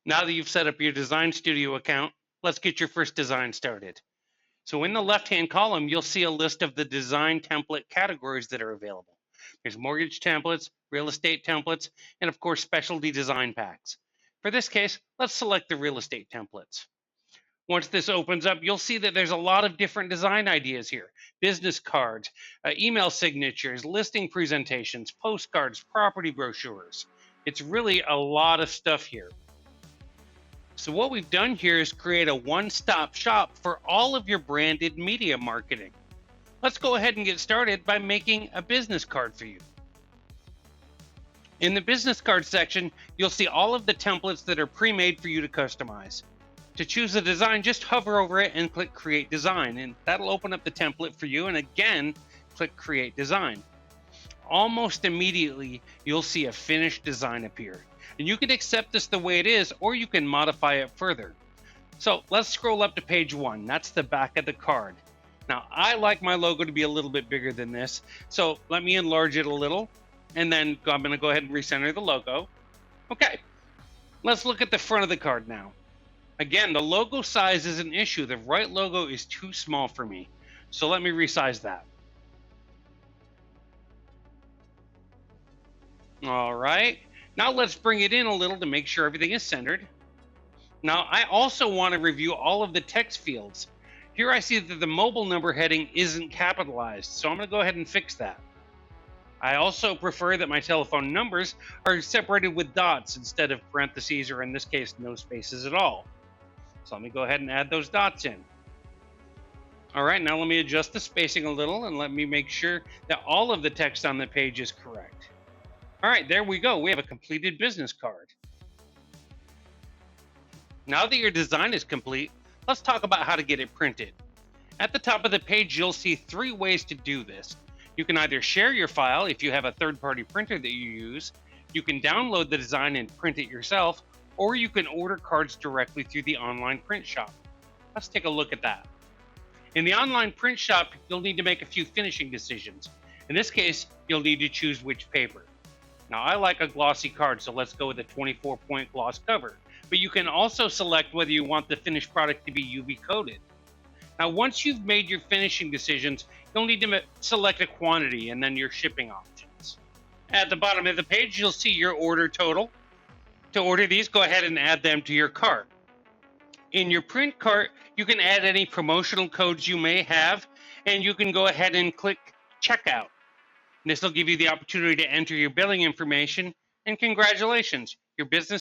Now that you've set up your Design Studio account, let's get your first design started. So in the left-hand column, you'll see a list of the design template categories that are available. There's mortgage templates, real estate templates, and of course, specialty design packs. For this case, let's select the real estate templates. Once this opens up, you'll see that there's a lot of different design ideas here. Business cards, email signatures, listing presentations, postcards, property brochures. It's really a lot of stuff here. So what we've done here is create a one-stop shop for all of your branded media marketing. Let's go ahead and get started by making a business card for you. In the business card section, you'll see all of the templates that are pre-made for you to customize. To choose a design, just hover over it and click Create Design, and that'll open up the template for you, and again, click Create Design. Almost immediately, you'll see a finished design appear. And you can accept this the way it is, or you can modify it further. So let's scroll up to page 1. That's the back of the card. Now, I like my logo to be a little bit bigger than this, so let me enlarge it a little, and then I'm going to go ahead and recenter the logo. Okay, let's look at the front of the card now. Again, the logo size is an issue. The right logo is too small for me, so let me resize that. All right, now let's bring it in a little to make sure everything is centered. Now, I also want to review all of the text fields. Here I see that the mobile number heading isn't capitalized, so I'm going to go ahead and fix that. I also prefer that my telephone numbers are separated with dots instead of parentheses, or in this case, no spaces at all. So let me go ahead and add those dots in. All right, now let me adjust the spacing a little and let me make sure that all of the text on the page is correct. All right, there we go. We have a completed business card. Now that your design is complete, let's talk about how to get it printed. At the top of the page, you'll see 3 ways to do this. You can either share your file if you have a third-party printer that you use, you can download the design and print it yourself, or you can order cards directly through the online print shop. Let's take a look at that. In the online print shop, you'll need to make a few finishing decisions. In this case, you'll need to choose which paper. Now, I like a glossy card, so let's go with a 24-point gloss cover. But you can also select whether you want the finished product to be UV coated. Now, once you've made your finishing decisions, you'll need to select a quantity and then your shipping options. At the bottom of the page, you'll see your order total. To order these, go ahead and add them to your cart. In your print cart, you can add any promotional codes you may have, and you can go ahead and click Checkout. This will give you the opportunity to enter your billing information, and congratulations, your business